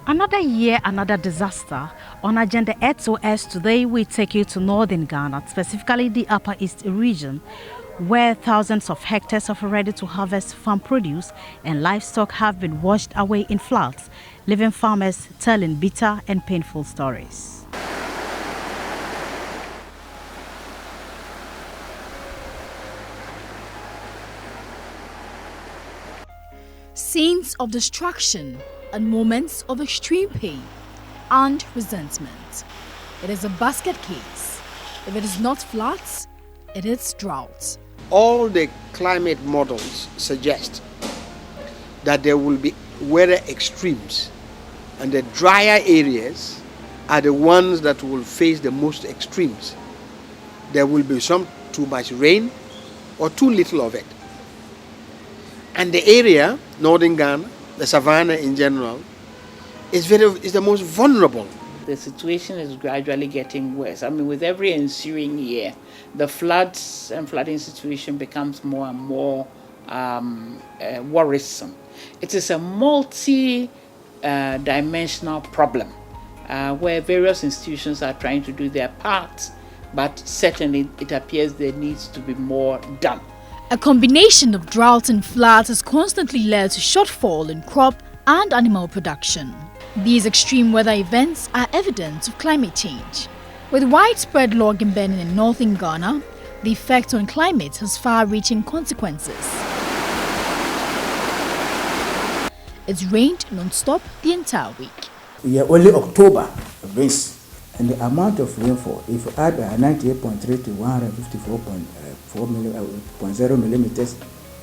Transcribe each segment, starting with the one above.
Another year, another disaster. On agenda SOS today, we take you to northern Ghana, specifically the Upper East region, where thousands of hectares of ready-to-harvest farm produce and livestock have been washed away in floods, leaving farmers telling bitter and painful stories. Scenes of destruction and moments of extreme pain and resentment. It is a basket case. If it is not floods, it is drought. All the climate models suggest that there will be weather extremes, and the drier areas are the ones that will face the most extremes. There will be some too much rain or too little of it. And the area, northern Ghana, the savannah in general, is the most vulnerable. The situation is gradually getting worse. I mean, with every ensuing year, the floods and flooding situation becomes more and more worrisome. It is a multi-dimensional problem where various institutions are trying to do their part, but certainly it appears there needs to be more done. A combination of drought and floods has constantly led to shortfall in crop and animal production. These extreme weather events are evidence of climate change. With widespread logging burning in northern Ghana, the effect on climate has far-reaching consequences. It's rained non-stop the entire week. We are only October rains, and the amount of rainfall, if you add 98.3 to 154.0 millimeters,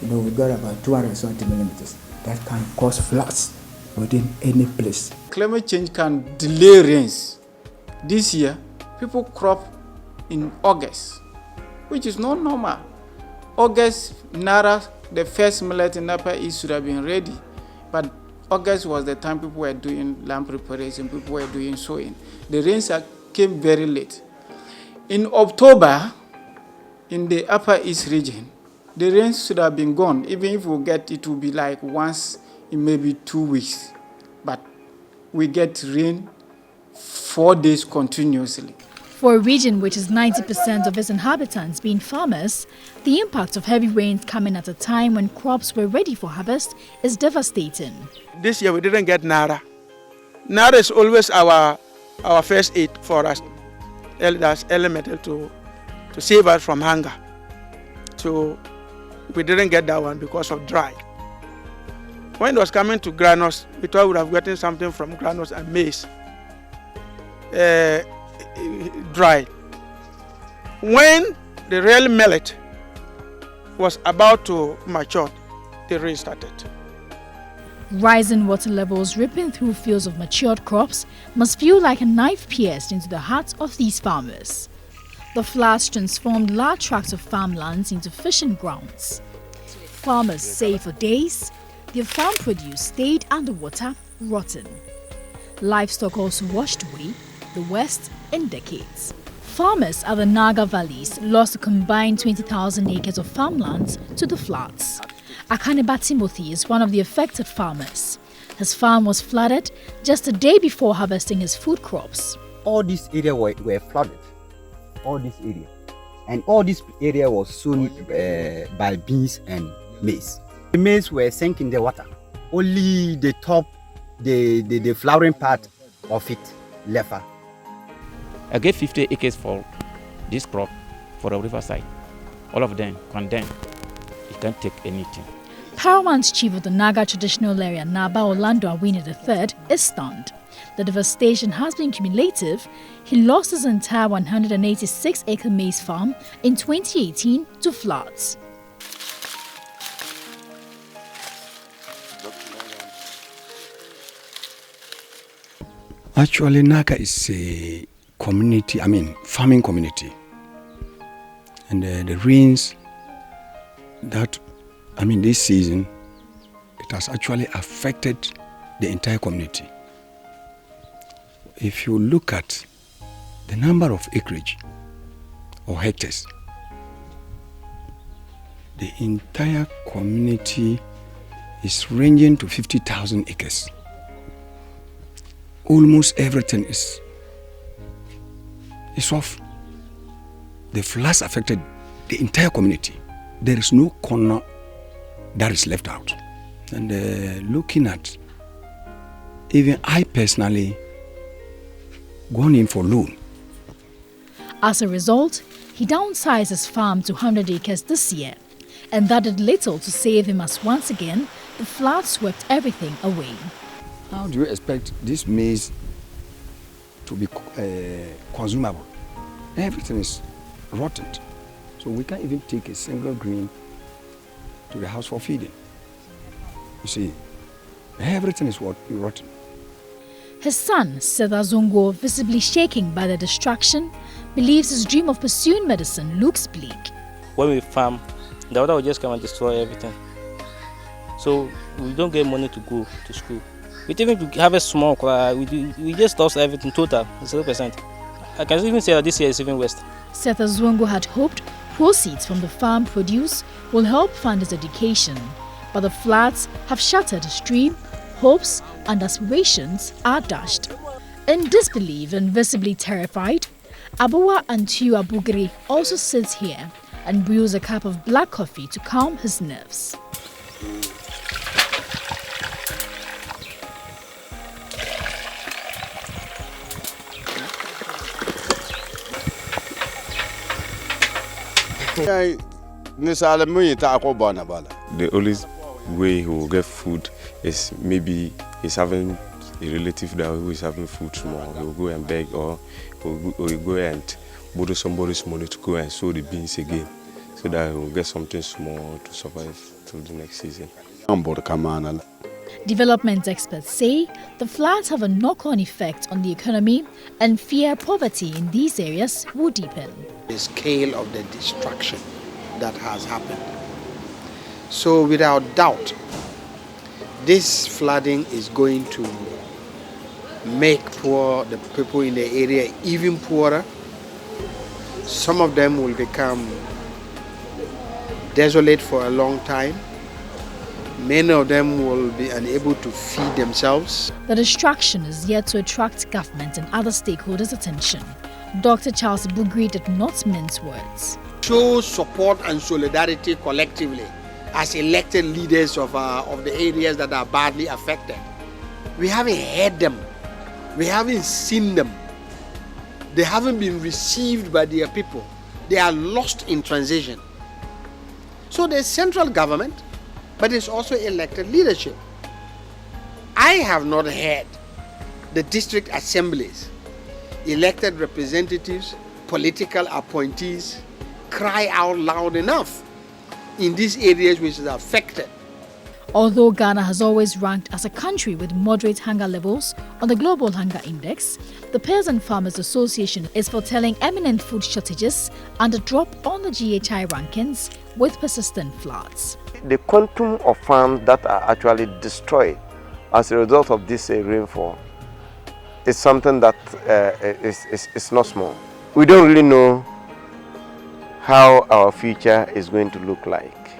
we got about 270 millimeters. That can cause floods within any place. Climate change can delay rains. This year, people crop in August, which is not normal. August, Nara, the first millet in Upper East should have been ready, but August was the time people were doing land preparation, people were doing sowing. The rains came very late. In October, in the Upper East region, the rains should have been gone. Even if we get it, will be like once in maybe 2 weeks. But we get rain 4 days continuously. For a region which is 90% of its inhabitants being farmers, the impact of heavy rains coming at a time when crops were ready for harvest is devastating. This year we didn't get Nara. Nara is always our first aid for us. That's elemental to save us from hunger. So we didn't get that one because of dry. When it was coming to granules, we thought we would have gotten something from granules and maize. Dry. When the real millet was about to mature, the rain started. Rising water levels ripping through fields of matured crops must feel like a knife pierced into the hearts of these farmers. The floods transformed large tracts of farmlands into fishing grounds. Farmers say for days, their farm produce stayed underwater, rotten. Livestock also washed away, the West in decades. Farmers at the Naga valleys lost a combined 20,000 acres of farmlands to the floods. Eva Atiboka is one of the affected farmers. His farm was flooded just a day before harvesting his food crops. All this area were flooded. All this area. And all this area was sown by beans and maize. The maize were sunk in the water. Only the top, the flowering part of it left. I gave 50 acres for this crop for the riverside. All of them condemned. You can't take anything. Paramount chief of the Naga traditional area, Naba Orlando Awini III, is stunned. The devastation has been cumulative. He lost his entire 186-acre maize farm in 2018 to floods. Actually, Naga is a community, farming community. And the rains that, this season, it has actually affected the entire community. If you look at the number of acreage or hectares, the entire community is ranging to 50,000 acres. almost everything is off. The floods affected the entire community. There is no corner that is left out. And looking at, even I personally gone in for loan. As a result, he downsized his farm to 100 acres this year, and that did little to save him as once again the flood swept everything away. How do you expect this maize to be consumable? Everything is rotten. So we can't even take a single grain to the house for feeding. You see, everything is rotten. His son, Setha Zongo, visibly shaking by the destruction, believes his dream of pursuing medicine looks bleak. When we farm, the water will just come and destroy everything. So we don't get money to go to school. We even to have a small class, we just lost everything total, 0%. I can even say that this year is even worse. Setha Zongo had hoped proceeds from the farm produce will help fund his education, but the floods have shattered his dream, hopes and aspirations are dashed. In disbelief and visibly terrified, Abawa Antiu Abugri also sits here and brews a cup of black coffee to calm his nerves. The only way he will get food is maybe he's having a relative that who is having food small. He will go and beg, or he will go and borrow somebody's money to go and sow the beans again, so that he will get something small to survive till the next season. Development experts say the floods have a knock-on effect on the economy and fear poverty in these areas will deepen. The scale of the destruction that has happened. So without doubt, this flooding is going to make the people in the area even poorer. Some of them will become desolate for a long time. Many of them will be unable to feed themselves. The destruction is yet to attract government and other stakeholders' attention. Dr. Charles Bugri did not mince words. Show support and solidarity collectively as elected leaders of the areas that are badly affected. We haven't heard them. We haven't seen them. They haven't been received by their people. They are lost in transition. So there's central government, but it's also elected leadership. I have not heard the district assemblies, elected representatives, political appointees cry out loud enough in these areas which is affected. Although Ghana has always ranked as a country with moderate hunger levels on the Global Hunger Index, the Peasant Farmers Association is foretelling imminent food shortages and a drop on the GHI rankings with persistent floods. The quantum of farms that are actually destroyed as a result of this rainfall is something that is not small. We don't really know how our future is going to look like,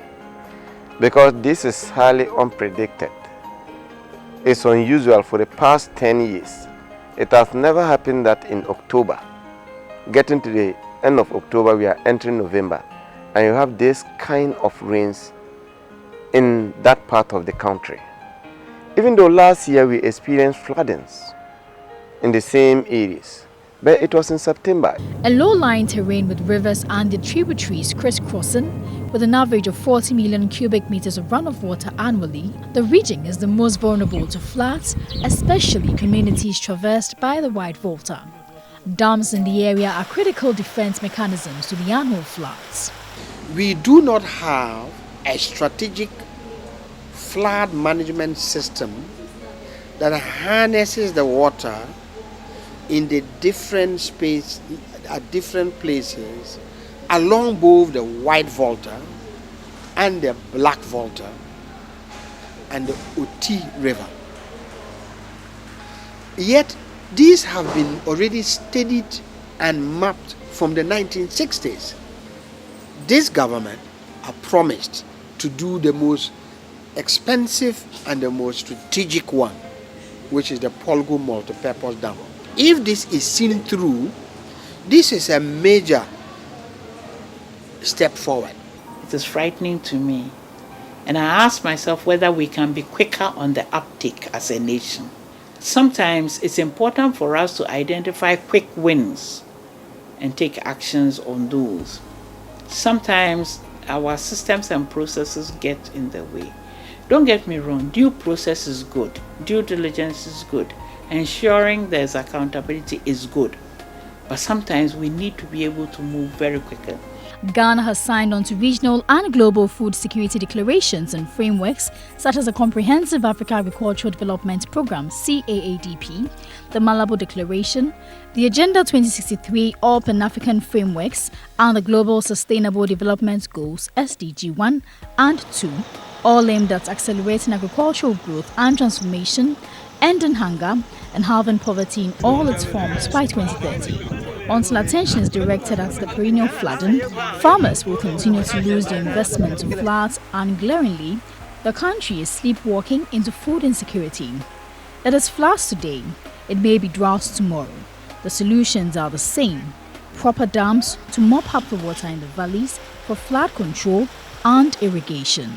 because this is highly unpredicted. It's unusual for the past 10 years. It has never happened that in October, getting to the end of October, we are entering November, and you have this kind of rains in that part of the country. Even though last year we experienced floodings in the same areas, but it was in September. A low-lying terrain with rivers and their tributaries crisscrossing, with an average of 40 million cubic meters of runoff water annually, the region is the most vulnerable to floods, especially communities traversed by the White Volta. Dams in the area are critical defense mechanisms to the annual floods. We do not have a strategic flood management system that harnesses the water in the different space at different places along both the White Volta and the Black Volta and the Oti River. Yet these have been already studied and mapped from the 1960s. This government have promised to do the most expensive and the most strategic one, which is the Polgo multipurpose dam. If this is seen through, this is a major step forward. It is frightening to me, and I ask myself whether we can be quicker on the uptake as a nation. Sometimes it's important for us to identify quick wins and take actions on those. Sometimes our systems and processes get in the way. Don't get me wrong, due process is good, due diligence is good, ensuring there's accountability is good. But sometimes we need to be able to move very quickly. Ghana has signed on to regional and global food security declarations and frameworks such as the Comprehensive Africa Agricultural Development Programme (CAADP), the Malabo Declaration, the Agenda 2063 All Pan-African Frameworks, and the Global Sustainable Development Goals (SDG 1 and 2), all aimed at accelerating agricultural growth and transformation, ending hunger, and halving poverty in all its forms by 2030. Until attention is directed at the perennial flooding, farmers will continue to lose their investment to floods, and glaringly, the country is sleepwalking into food insecurity. It is floods today, it may be droughts tomorrow. The solutions are the same: proper dams to mop up the water in the valleys for flood control and irrigation.